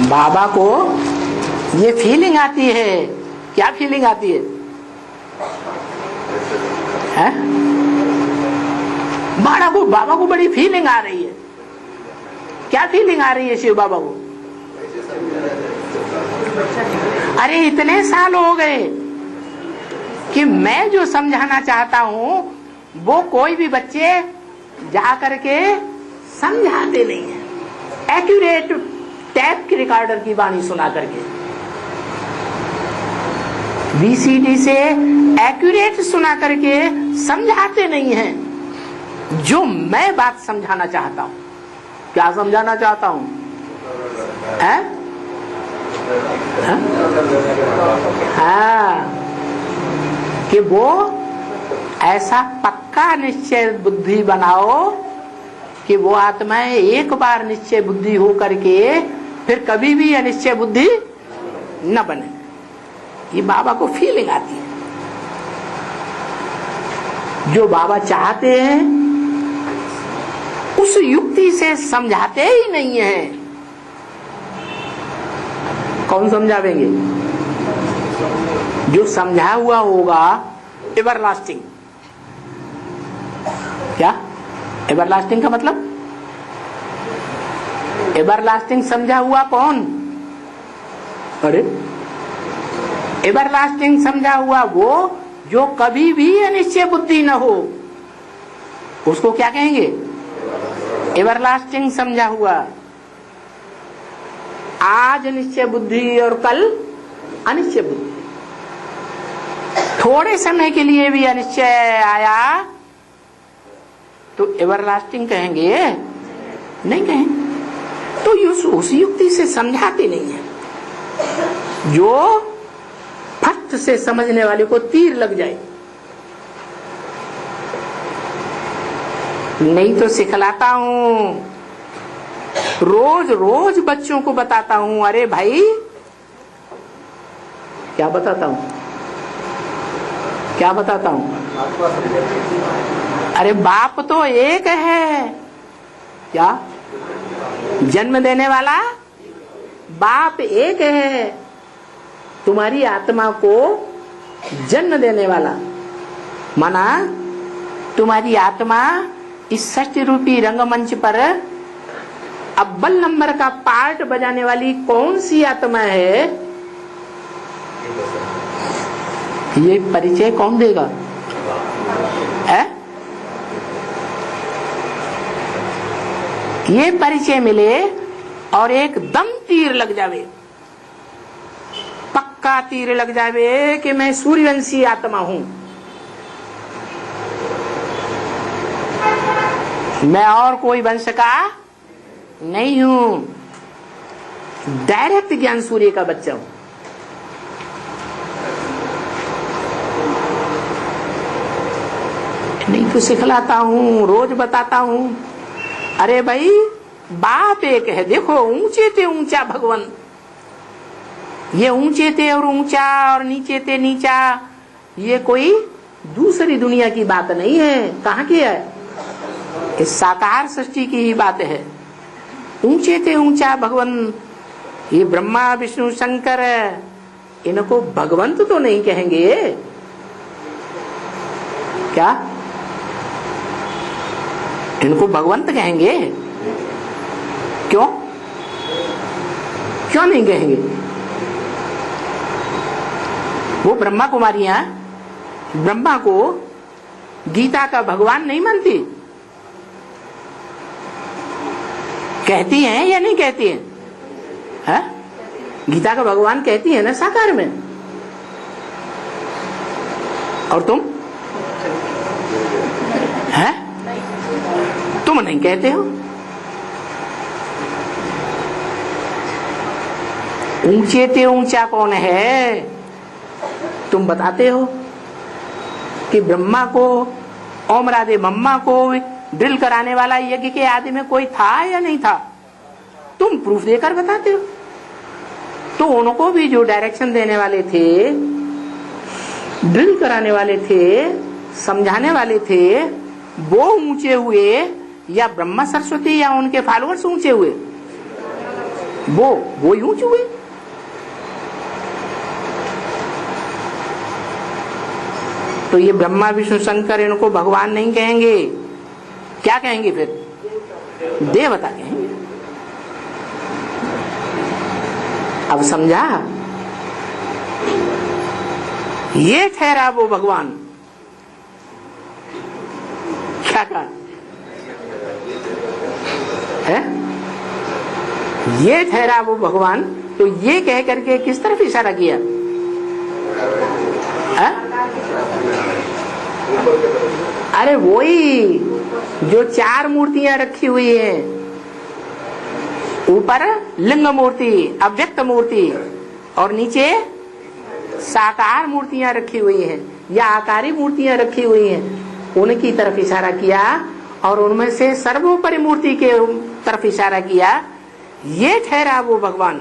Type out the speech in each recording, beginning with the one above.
बाबा को ये फीलिंग आती है। क्या फीलिंग आती है? बाबा को बड़ी फीलिंग आ रही है। क्या फीलिंग आ रही है शिव बाबा को? अरे इतने साल हो गए कि मैं जो समझाना चाहता हूं वो कोई भी बच्चे जा करके समझाते नहीं है। एक्यूरेट टैप के रिकॉर्डर की वाणी सुना करके, VCD से एक्यूरेट सुना करके समझाते नहीं है जो मैं बात समझाना चाहता हूं। क्या समझाना चाहता हूं? हाँ, कि वो ऐसा पक्का निश्चय बुद्धि बनाओ कि वो आत्माएं एक बार निश्चय बुद्धि हो करके फिर कभी भी अनिश्चय बुद्धि न बने। ये बाबा को फीलिंग आती है। जो बाबा चाहते हैं उस युक्ति से समझाते ही नहीं है। कौन समझावेंगे? जो समझा हुआ होगा एवरलास्टिंग। क्या एवरलास्टिंग का मतलब? एवरलास्टिंग समझा हुआ कौन? अरे एवरलास्टिंग समझा हुआ वो जो कभी भी अनिश्चय बुद्धि न हो, उसको क्या कहेंगे? एवरलास्टिंग समझा हुआ। आज निश्चय बुद्धि और कल अनिश्चय बुद्धि। थोड़े समय के लिए भी अनिश्चय आया तो एवरलास्टिंग कहेंगे? नहीं कहेंगे। तो उस युक्ति से समझाते नहीं है जो फट से समझने वाले को तीर लग जाए। नहीं तो सिखलाता हूं, रोज रोज बच्चों को बताता हूं। अरे भाई, क्या बताता हूं? क्या बताता हूं? अरे बाप तो एक है। क्या? जन्म देने वाला बाप एक है। तुम्हारी आत्मा को जन्म देने वाला माना तुम्हारी आत्मा इस षष्टि रूपी रंगमंच पर अव्वल नंबर का पार्ट बजाने वाली कौन सी आत्मा है? ये परिचय कौन देगा? है? ये परिचय मिले और एकदम तीर लग जावे, पक्का तीर लग जावे कि मैं सूर्यवंशी आत्मा हूं, मैं और कोई वंश का नहीं हूं, डायरेक्ट ज्ञान सूर्य का बच्चा हूं। नहीं तो सिखलाता हूं, रोज बताता हूं। अरे भाई, बाप एक है। देखो, ऊंचे थे ऊंचा भगवान, ये ऊंचे थे और ऊंचा और नीचे थे नीचा, ये कोई दूसरी दुनिया की बात नहीं है। कहाँ की है? इस साकार सृष्टि की ही बात है। ऊंचे थे ऊंचा भगवान, ये ब्रह्मा विष्णु शंकर, इनको भगवंत तो नहीं कहेंगे। क्या इनको भगवंत कहेंगे? क्यों? क्यों नहीं कहेंगे? वो ब्रह्मा कुमारियां ब्रह्मा को गीता का भगवान नहीं मानती? कहती हैं या नहीं कहती हैं? है? गीता का भगवान कहती है ना साकार में। और तुम है? तुम नहीं कहते हो। ऊंचे ते ऊंचा कौन है? तुम बताते हो कि ब्रह्मा को, ओम राधे ब्रह्मा को ड्रिल कराने वाला यज्ञ के आदि में कोई था या नहीं था? तुम प्रूफ देकर बताते हो। तो उनको भी जो डायरेक्शन देने वाले थे, ड्रिल कराने वाले थे, समझाने वाले थे, वो ऊंचे हुए या ब्रह्मा सरस्वती या उनके फॉलोअर्स ऊंचे हुए? वो ही ऊंचे हुए। तो ये ब्रह्मा विष्णु शंकर इनको भगवान नहीं कहेंगे, क्या कहेंगे फिर? देवता कहेंगे। अब समझा? ये ठहरा वो भगवान। क्या कहा है? ये ठहरा वो भगवान। तो ये कह करके किस तरफ इशारा किया है? अरे वही जो 4 मूर्तियां रखी हुई हैं, ऊपर लिंग मूर्ति, अव्यक्त मूर्ति, और नीचे साकार मूर्तियां रखी हुई हैं या आकारी मूर्तियां रखी हुई हैं, उनकी तरफ इशारा किया। और उनमें से सर्वोपरि मूर्ति के तरफ इशारा किया। ये ठहरा वो भगवान,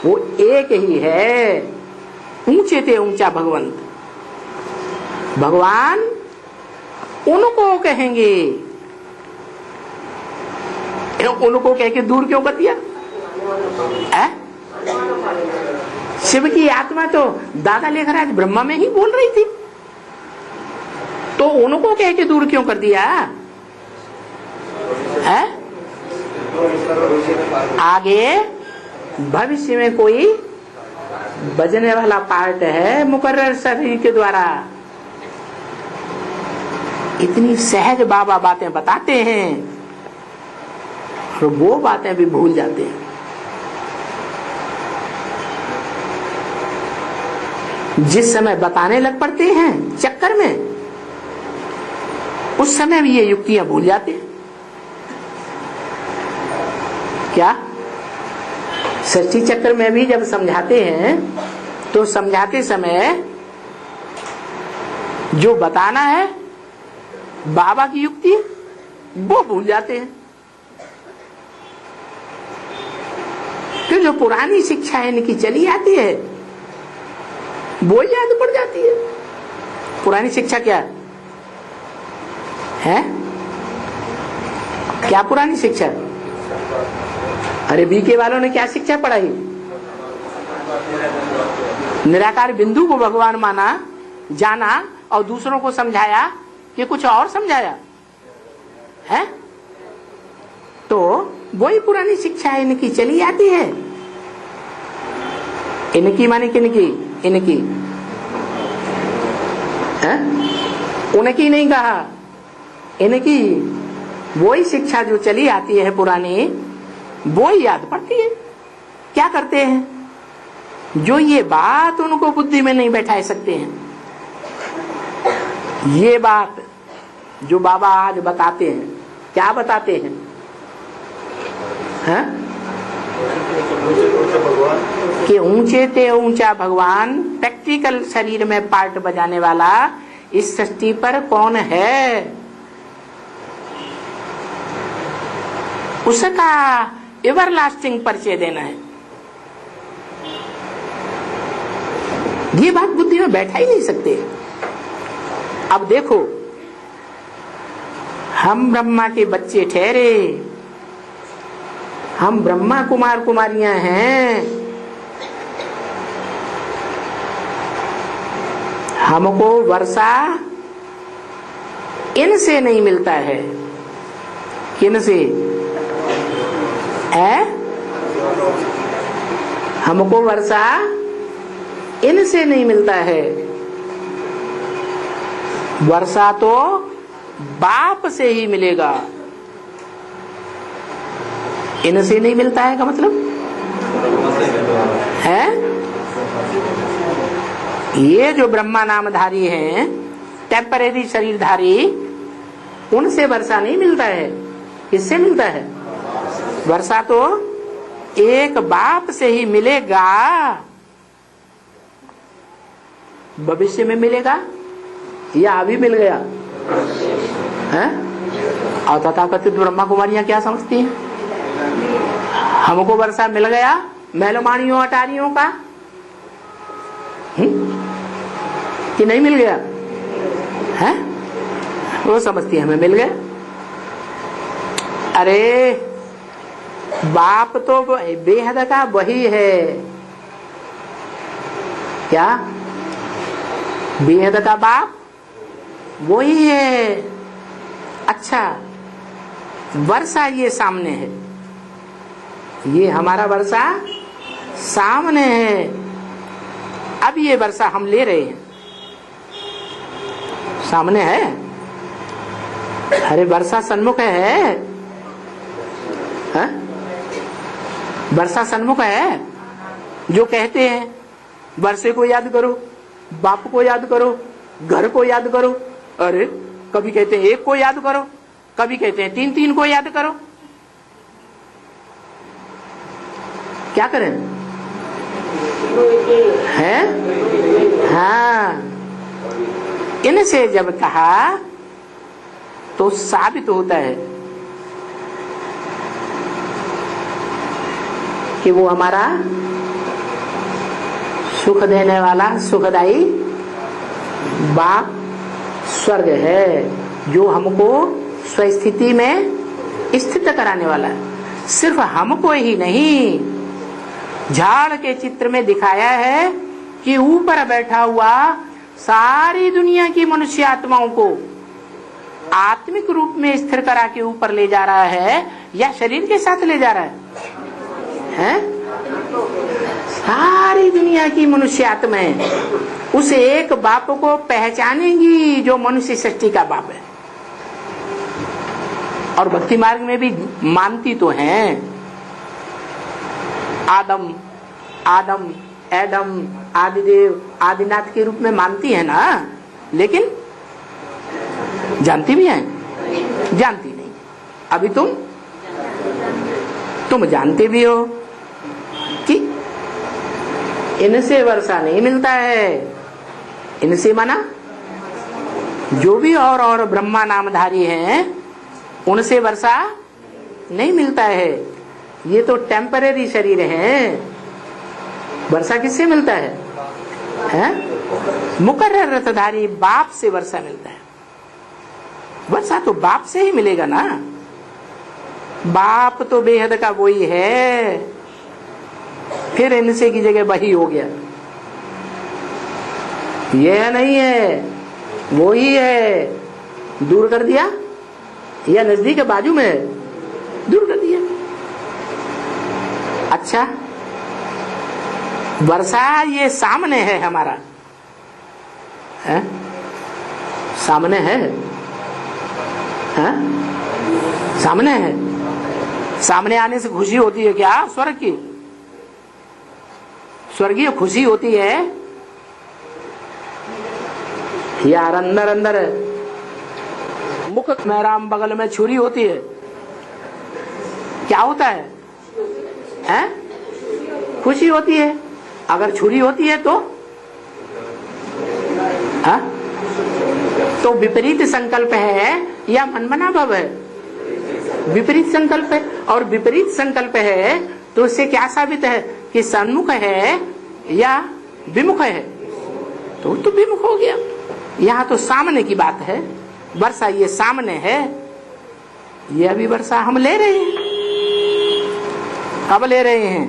वो एक ही है, ऊंचे ते ऊंचा भगवंत। भगवान उनको कहेंगे। उनको कह के दूर क्यों कर दिया? शिव की आत्मा तो दादा लेखराज ब्रह्मा में ही बोल रही थी, तो उनको कह के दूर क्यों कर दिया है? आगे भविष्य में कोई बजने वाला पार्ट है मुकर्रर शरीर के द्वारा। इतनी सहज बाबा बातें बताते हैं और वो बातें भी भूल जाते हैं। जिस समय बताने लग पड़ते हैं चक्कर में, उस समय भी ये युक्तियां भूल जाते हैं। क्या सृष्टि चक्र में भी जब समझाते हैं तो समझाते समय जो बताना है बाबा की युक्ति, वो भूल जाते हैं। तो जो पुरानी शिक्षा इनकी चली आती है वो याद पड़ जाती है। पुरानी शिक्षा क्या है? क्या पुरानी शिक्षा? अरे बीके वालों ने क्या शिक्षा पढ़ाई? निराकार बिंदु को भगवान माना, जाना, और दूसरों को समझाया कि कुछ और समझाया है। तो वही पुरानी शिक्षा इनकी चली आती है। इनकी माने किनकी? इनकी है? उनकी नहीं कहा, इनकी। वही शिक्षा जो चली आती है पुरानी, वो ही याद पड़ती है। क्या करते हैं? जो ये बात उनको बुद्धि में नहीं बैठा सकते हैं, ये बात जो बाबा आज बताते हैं, क्या बताते हैं? कि ऊंचे ते ऊंचा भगवान, प्रैक्टिकल शरीर में पार्ट बजाने वाला इस सृष्टि पर कौन है, उसका एवरलास्टिंग परिचय देना है। ये बात बुद्धि में बैठा ही नहीं सकते। अब देखो, हम ब्रह्मा के बच्चे ठहरे, हम ब्रह्मा कुमार कुमारियां हैं। हमको वर्षा इनसे नहीं मिलता है। किनसे है? हमको वर्षा इनसे नहीं मिलता है। वर्षा तो बाप से ही मिलेगा, इनसे नहीं मिलता है का मतलब है? ये जो ब्रह्मा नामधारी हैं, टेम्परेरी शरीरधारी, उनसे वर्षा नहीं मिलता है। किससे मिलता है? वर्षा तो एक बाप से ही मिलेगा। भविष्य में मिलेगा या अभी मिल गया है? और तथाकथित ब्रह्मा कुमारियां क्या समझती हैं? हमको वर्षा मिल गया मेलमानियों अटारियों का, कि नहीं मिल गया है? वो समझती है हमें मिल गया। अरे बाप तो बेहद का वही है। क्या? बेहद का बाप वही है। अच्छा, वर्षा ये सामने है, ये हमारा वर्षा सामने है। अब ये वर्षा हम ले रहे हैं, सामने है। अरे वर्षा सन्मुख है, वर्षा सन्मुख है। जो कहते हैं वर्षे को याद करो, बाप को याद करो, घर को याद करो। अरे कभी कहते हैं एक को याद करो, कभी कहते हैं तीन तीन को याद करो। क्या करें? है? हाँ, इनसे जब कहा तो साबित होता है कि वो हमारा सुख देने वाला सुखदायी बाप स्वर्ग है, जो हमको स्वस्थिति में स्थित कराने वाला है। सिर्फ हमको ही नहीं, झाड़ के चित्र में दिखाया है कि ऊपर बैठा हुआ सारी दुनिया की मनुष्य आत्माओं को आत्मिक रूप में स्थिर करा के ऊपर ले जा रहा है, या शरीर के साथ ले जा रहा है? सारी दुनिया की मनुष्य आत्माएं उस एक बाप को पहचानेंगी जो मनुष्य सृष्टि का बाप है। और भक्ति मार्ग में भी मानती तो हैं, आदम आदम एडम आदिदेव आदिनाथ के रूप में मानती है ना, लेकिन जानती भी है? जानती नहीं। अभी तुम जानते भी हो कि इनसे वर्षा नहीं मिलता है। इनसे माना जो भी और ब्रह्मा नामधारी हैं, उनसे वर्षा नहीं मिलता है। ये तो टेम्परेरी शरीर है। वर्षा किससे मिलता है? मुकर्रर रथधारी बाप से वर्षा मिलता है। वर्षा तो बाप से ही मिलेगा ना। बाप तो बेहद का वही है, फिर इनसे की जगह वही हो गया। यह नहीं है, वो ही है। दूर कर दिया या नजदीक बाजू में है? दूर कर दिया। अच्छा, वर्षा ये सामने है हमारा, है? सामने है, है? सामने है। सामने आने से खुशी होती है क्या? स्वर्ग की स्वर्गीय खुशी होती है यार। अंदर अंदर मुख में राम, बगल में छुरी होती है। क्या होता है? खुशी होती है। अगर छुरी होती है तो तो विपरीत संकल्प है या मनमना भाव है? विपरीत संकल्प है। और विपरीत संकल्प है तो इससे क्या साबित है कि सन्मुख है या विमुख है? तो विमुख हो गया। यहाँ तो सामने की बात है। वर्षा ये सामने है, ये अभी वर्षा हम ले रहे हैं। कब ले रहे हैं?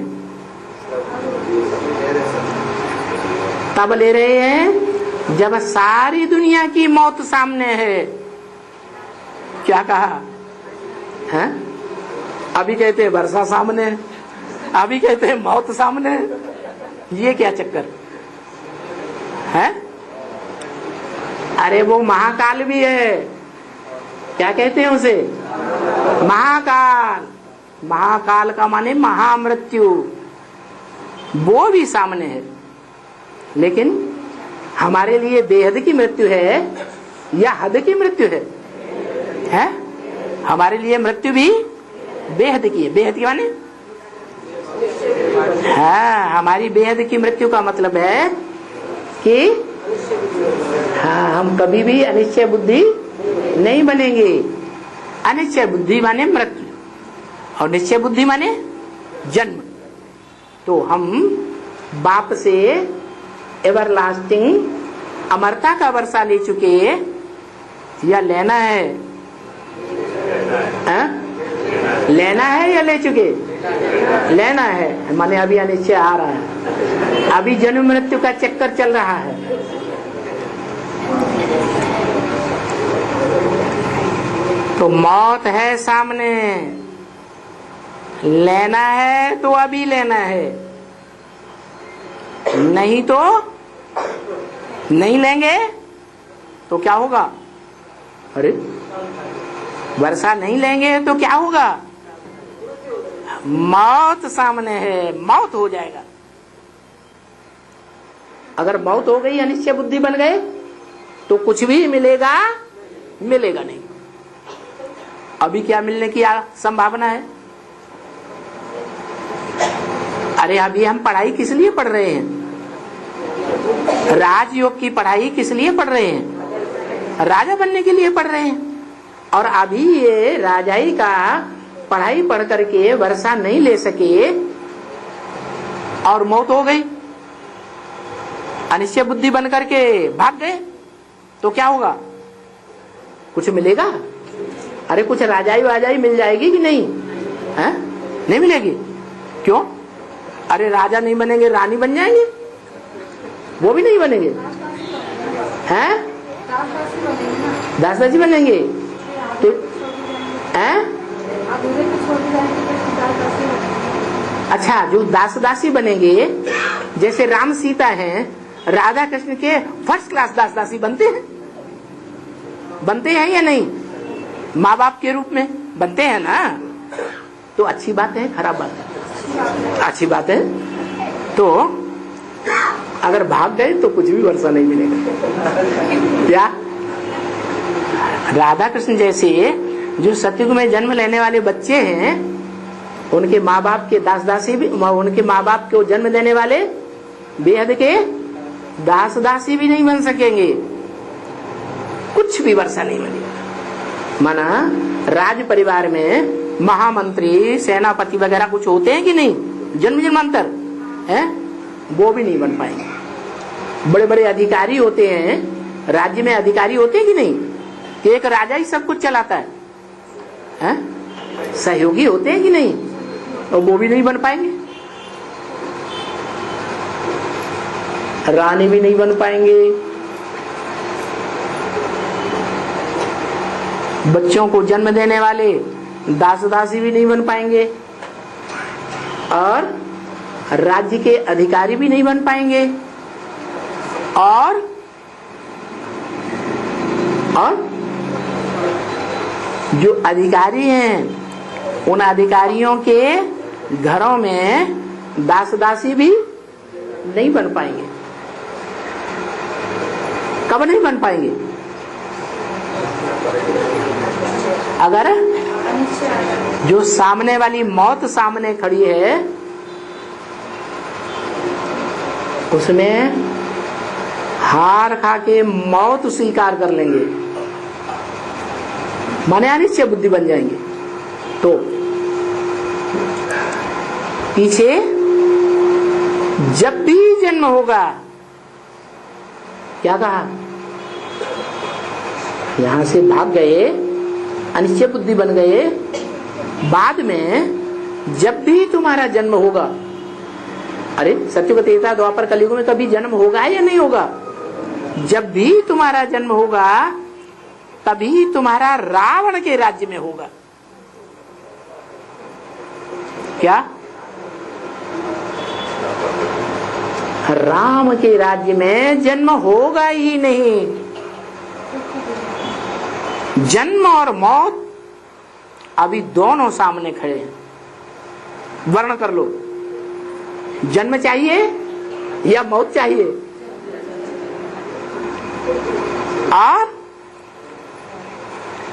तब ले रहे हैं जब सारी दुनिया की मौत सामने है। क्या कहा है? अभी कहते हैं वर्षा सामने है, अभी कहते हैं मौत सामने है। ये क्या चक्कर है? अरे वो महाकाल भी है। क्या कहते हैं उसे? महाकाल। महाकाल का माने महामृत्यु, वो भी सामने है। लेकिन हमारे लिए बेहद की मृत्यु है या हद की मृत्यु है? हमारे लिए मृत्यु भी बेहद की है। बेहद की माने हमारी बेहद की मृत्यु का मतलब है कि हम कभी भी अनिश्चय बुद्धि नहीं बनेंगे। अनिश्चय बुद्धि माने मृत्यु और निश्चय बुद्धि माने जन्म। तो हम बाप से एवरलास्टिंग अमरता का वर्षा ले चुके या लेना है? लेना है या ले चुके? लेना है, माने अभी अनिश्चय आ रहा है, अभी जन्म मृत्यु का चक्कर चल रहा है। तो मौत है सामने, लेना है तो अभी लेना है, नहीं तो नहीं लेंगे तो क्या होगा? अरे वर्षा नहीं लेंगे तो क्या होगा? मौत सामने है, मौत हो जाएगा। अगर मौत हो गई, अनिश्चय बुद्धि बन गए, तो कुछ भी मिलेगा मिलेगा नहीं। अभी क्या मिलने की संभावना है? अरे अभी हम पढ़ाई किस लिए पढ़ रहे हैं? राजयोग की पढ़ाई किस लिए पढ़ रहे हैं? राजा बनने के लिए पढ़ रहे हैं। और अभी ये राजाई का पढ़ाई पढ़ करके वर्षा नहीं ले सके और मौत हो गई, अनिश्चय बुद्धि बन करके भाग गए, तो क्या होगा? कुछ मिलेगा? अरे कुछ राजाई वाजाई मिल जाएगी कि नहीं? है? नहीं मिलेगी। क्यों? अरे राजा नहीं बनेंगे, रानी बन जाएंगे, वो भी नहीं बनेंगे। हैं? दास दासी बनेंगे तो हैं? अच्छा, जो दास दासी बनेंगे, जैसे राम सीता हैं, राधा कृष्ण के फर्स्ट क्लास दास दासी बनते हैं, बनते हैं या नहीं? माँ बाप के रूप में बनते हैं ना। तो अच्छी बात है, खराब बात है? अच्छी बात है। तो अगर भाग गए तो कुछ भी वर्षा नहीं मिलेगा। क्या राधा कृष्ण जैसे जो सतयुग में जन्म लेने वाले बच्चे हैं, उनके माँ बाप के दास दासी भी, उनके माँ बाप को जन्म देने वाले बेहद के दास दासी भी नहीं बन सकेंगे, कुछ भी वर्षा नहीं मिलेगा। माना राज परिवार में महामंत्री, सेनापति वगैरह कुछ होते हैं कि नहीं, जन्म जन्मांतर है, वो भी नहीं बन पाएंगे। बड़े बड़े अधिकारी होते हैं, राज्य में अधिकारी होते हैं कि नहीं, कि एक राजा ही सब कुछ चलाता है? सहयोगी होते हैं कि नहीं, और वो भी नहीं बन पाएंगे। रानी भी नहीं बन पाएंगे, बच्चों को जन्म देने वाले दास दासी भी नहीं बन पाएंगे, और राज्य के अधिकारी भी नहीं बन पाएंगे, और जो अधिकारी हैं, उन अधिकारियों के घरों में दास दासी भी नहीं बन पाएंगे। कब नहीं बन पाएंगे? अगर जो सामने वाली मौत सामने खड़ी है, उसमें हार खा के मौत स्वीकार कर लेंगे, माने अनिश्चय बुद्धि बन जाएंगे, तो पीछे जब भी जन्म होगा, क्या कहा? यहां से भाग गए, अनिश्चय बुद्धि बन गए, बाद में जब भी तुम्हारा जन्म होगा, अरे सत्ययुग त्रेता द्वापर कलयुग में कभी जन्म होगा या नहीं होगा? जब भी तुम्हारा जन्म होगा, तभी तुम्हारा रावण के राज्य में होगा। क्या? राम के राज्य में जन्म होगा ही नहीं। जन्म और मौत अभी दोनों सामने खड़े हैं। वर्ण कर लो, जन्म चाहिए या मौत चाहिए? और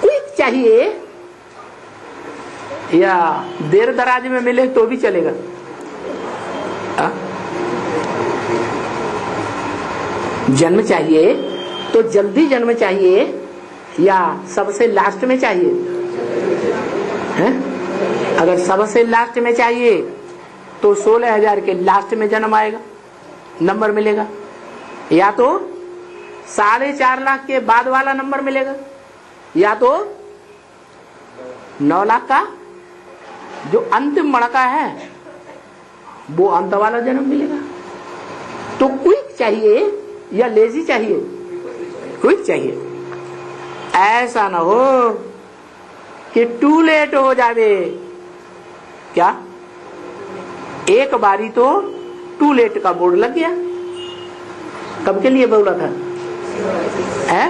क्विक चाहिए या देर दराज में मिले तो भी चलेगा? जन्म चाहिए तो जल्दी जन्म चाहिए या सबसे लास्ट में चाहिए? हैं? अगर सबसे लास्ट में चाहिए तो 16,000 के लास्ट में जन्म आएगा, नंबर मिलेगा, या तो 4.5 लाख के बाद वाला नंबर मिलेगा, या तो 9 लाख का जो अंतिम मणका है वो अंत वाला जन्म मिलेगा। तो क्विक चाहिए या लेजी चाहिए? क्विक चाहिए। ऐसा ना हो कि टू लेट हो जावे। क्या एक बारी तो टू लेट का बोर्ड लग गया। कब के लिए बोला था? है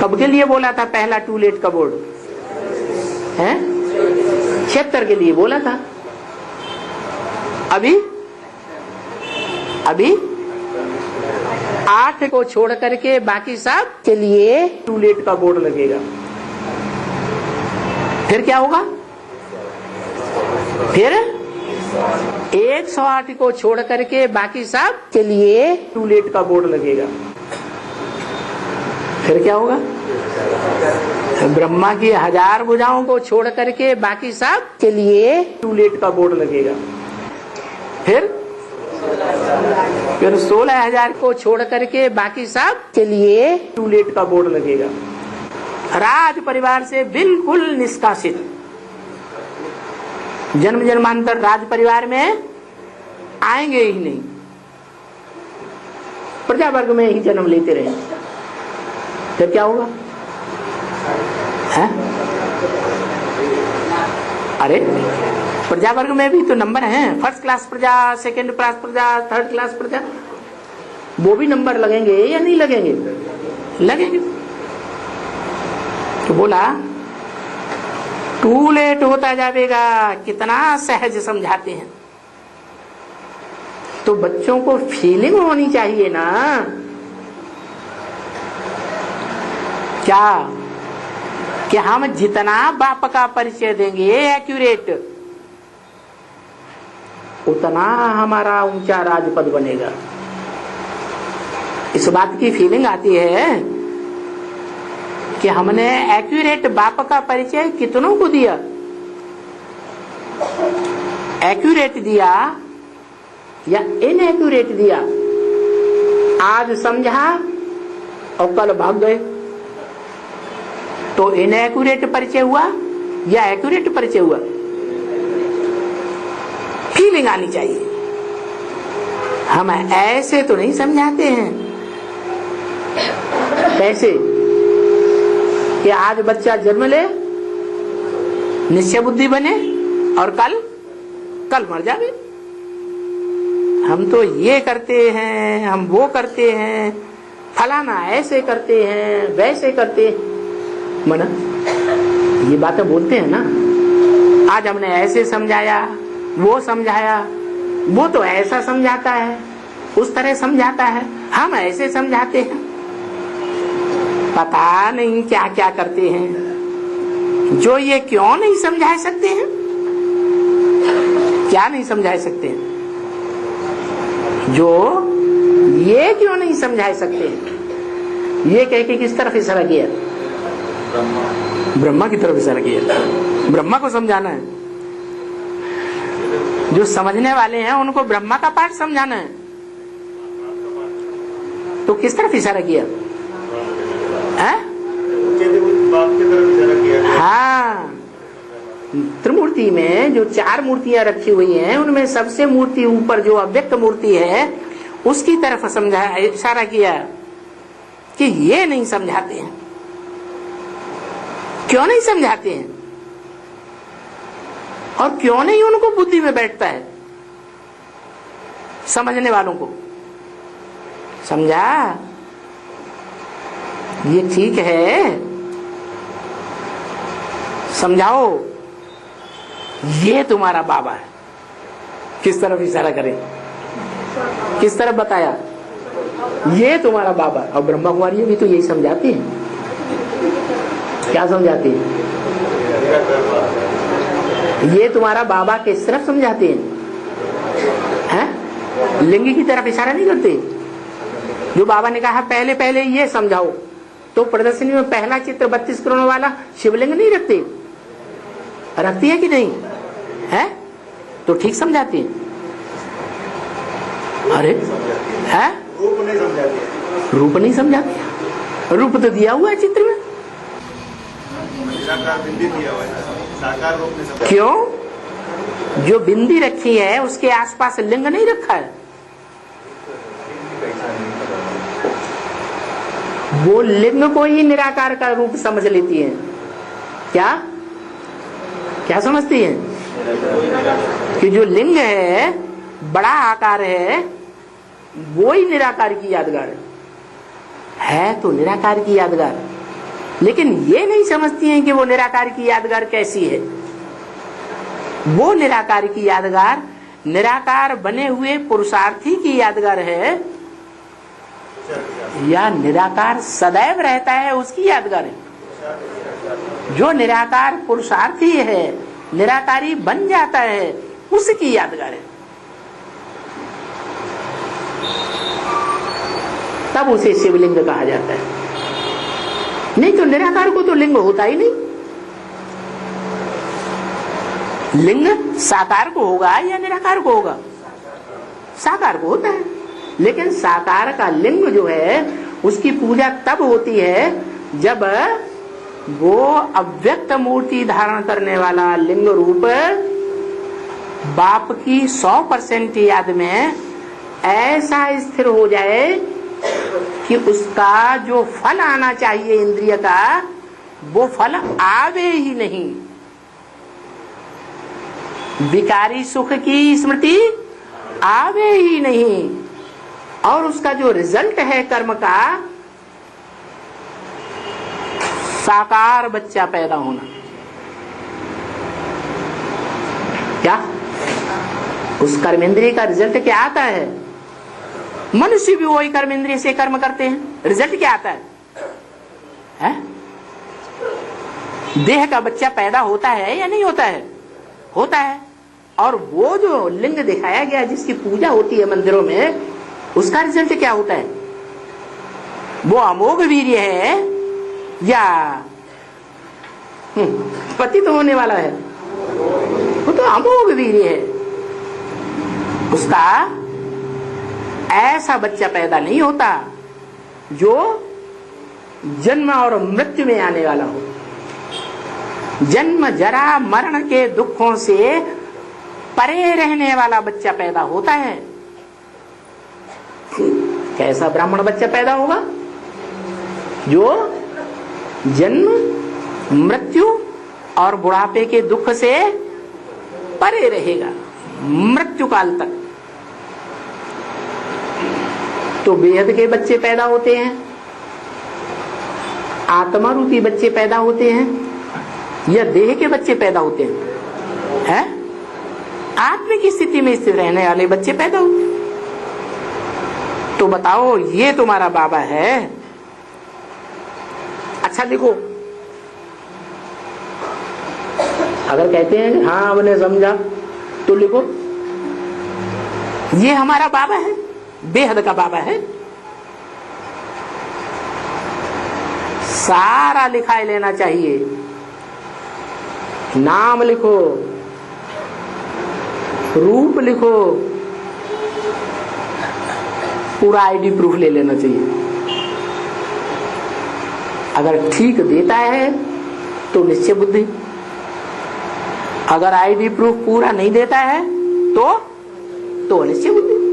कब के लिए बोला था पहला टू लेट का बोर्ड? है 76 के लिए बोला था। अभी 8 को छोड़ करके बाकी सब के लिए टू लेट का बोर्ड लगेगा। फिर क्या होगा? फिर 108 को छोड़ करके बाकी सब के लिए टू लेट का बोर्ड लगेगा। फिर क्या होगा? ब्रह्मा की 1000 भुजाओं को छोड़ करके बाकी सब के लिए टू लेट का बोर्ड लगेगा। फिर 16,000 को छोड़ करके बाकी सब के लिए टू लेट का बोर्ड लगेगा। राज परिवार से बिल्कुल निष्कासित, जन्म जन्मांतर राज परिवार में आएंगे ही नहीं, प्रजा वर्ग में ही जन्म लेते रहे। फिर क्या होगा? है? अरे प्रजा वर्ग में भी तो नंबर हैं, फर्स्ट क्लास प्रजा, सेकंड क्लास प्रजा, थर्ड क्लास प्रजा, वो भी नंबर लगेंगे या नहीं लगेंगे? लगेंगे। तो बोला टू लेट होता जाएगा। कितना सहज समझाते हैं। तो बच्चों को फीलिंग होनी चाहिए ना, क्या कि हम जितना बाप का परिचय देंगे एक्यूरेट, उतना हमारा ऊंचा राजपद बनेगा। इस बात की फीलिंग आती है कि हमने एक्यूरेट बाप का परिचय कितनों को दिया। एक्यूरेट दिया या इनएक्यूरेट दिया, आज समझा और कल भाग गए, तो इनएक्यूरेट परिचय हुआ या एक्यूरेट परिचय हुआ? फीलिंग आनी चाहिए। हम ऐसे तो नहीं समझाते हैं, कैसे कि आज बच्चा जन्म ले, निश्चय बुद्धि बने और कल मर जावे। हम तो ये करते हैं, हम वो करते हैं, फलाना ऐसे करते हैं, वैसे करते हैं, मना ये बातें बोलते हैं ना। आज हमने ऐसे समझाया, वो समझाया, वो तो ऐसा समझाता है, उस तरह समझाता है, हम ऐसे समझाते हैं। पता नहीं क्या क्या करते हैं जो ये क्यों नहीं समझा सकते हैं। क्या नहीं समझा सकते हैं? जो ये क्यों नहीं समझा सकते हैं? ये कह के किस तरफ इशारा किया? ब्रह्मा की तरफ इशारा किया। ब्रह्मा को समझाना है। जो समझने वाले हैं उनको ब्रह्मा का पाठ समझाना है। तो किस तरफ इशारा किया? हाँ, त्रिमूर्ति में जो 4 मूर्तियां रखी हुई हैं, उनमें सबसे मूर्ति ऊपर जो अव्यक्त मूर्ति है उसकी तरफ समझा, इशारा किया कि ये नहीं समझाते हैं। क्यों नहीं समझाते हैं और क्यों नहीं उनको बुद्धि में बैठता है? समझने वालों को समझा, ये ठीक है, समझाओ, ये तुम्हारा बाबा है। किस तरफ इशारा करें? किस तरफ बताया? ये तुम्हारा बाबा। और ब्रह्मा कुमारी भी तो यही समझाती है। क्या समझाती है? ये तुम्हारा बाबा किस तरफ समझाते हैं? लिंग की तरफ इशारा नहीं करते। जो बाबा ने कहा पहले पहले ये समझाओ, तो प्रदर्शनी में पहला चित्र 32 करोड़ वाला शिवलिंग नहीं रखते? रखती है कि नहीं है? तो ठीक समझाती है। अरे है रूप नहीं समझाती। रूप तो दिया हुआ है चित्र में। साकार रूप में सब। क्यों? जो बिंदी रखी है उसके आसपास लिंग नहीं रखा है। वो लिंग को ही निराकार का रूप समझ लेती है। क्या क्या समझती है? कि जो लिंग है, बड़ा आकार है, वो ही निराकार की यादगार है तो निराकार की यादगार। लेकिन ये नहीं समझती हैं कि वो निराकार की यादगार कैसी है। वो निराकार की यादगार निराकार बने हुए पुरुषार्थी की यादगार है या निराकार सदैव रहता है उसकी यादगार है। जो निराकार पुरुषार्थी है, निराकारी बन जाता है, उसकी यादगार है। तब उसे शिवलिंग कहा जाता है। नहीं तो निराकार को तो लिंग होता ही नहीं। लिंग साकार को होगा या निराकार को होगा? साकार को होता है। लेकिन साकार का लिंग जो है उसकी पूजा तब होती है जब वो अव्यक्त मूर्ति धारण करने वाला लिंग रूप बाप की 100% याद में ऐसा स्थिर हो जाए कि उसका जो फल आना चाहिए इंद्रिय का, वो फल आवे ही नहीं। विकारी सुख की स्मृति आवे ही नहीं, और उसका जो रिजल्ट है कर्म का, साकार बच्चा पैदा होना। क्या उस कर्मेंद्रिय का रिजल्ट क्या आता है? मनुष्य भी वही कर्मेंद्रिय से कर्म करते हैं। रिजल्ट क्या आता है? देह का बच्चा पैदा होता है या नहीं होता है? होता है। और वो जो लिंग दिखाया गया जिसकी पूजा होती है मंदिरों में, उसका रिजल्ट क्या होता है? वो अमोघ वीर्य है या पतित होने वाला है? वो तो अमोघ वीर्य है। उसका ऐसा बच्चा पैदा नहीं होता जो जन्म और मृत्यु में आने वाला हो। जन्म जरा मरण के दुखों से परे रहने वाला बच्चा पैदा होता है। कैसा ब्राह्मण बच्चा पैदा होगा? जो जन्म मृत्यु और बुढ़ापे के दुख से परे रहेगा मृत्यु काल तक। तो बेहद के बच्चे पैदा होते हैं, आत्मा रूपी बच्चे पैदा होते हैं या देह के बच्चे पैदा होते हैं? आत्मा की स्थिति में स्थित रहने वाले बच्चे पैदा होते हैं। तो बताओ, ये तुम्हारा बाबा है। अच्छा देखो, अगर कहते हैं हाँ हमने समझा, तो लिखो ये हमारा बाबा है, बेहद का बाबा है। सारा लिखाई लेना चाहिए। नाम लिखो, रूप लिखो, पूरा आईडी प्रूफ ले लेना चाहिए। अगर ठीक देता है तो निश्चय बुद्धि, अगर आईडी प्रूफ पूरा नहीं देता है तो अनिश्चय बुद्धि।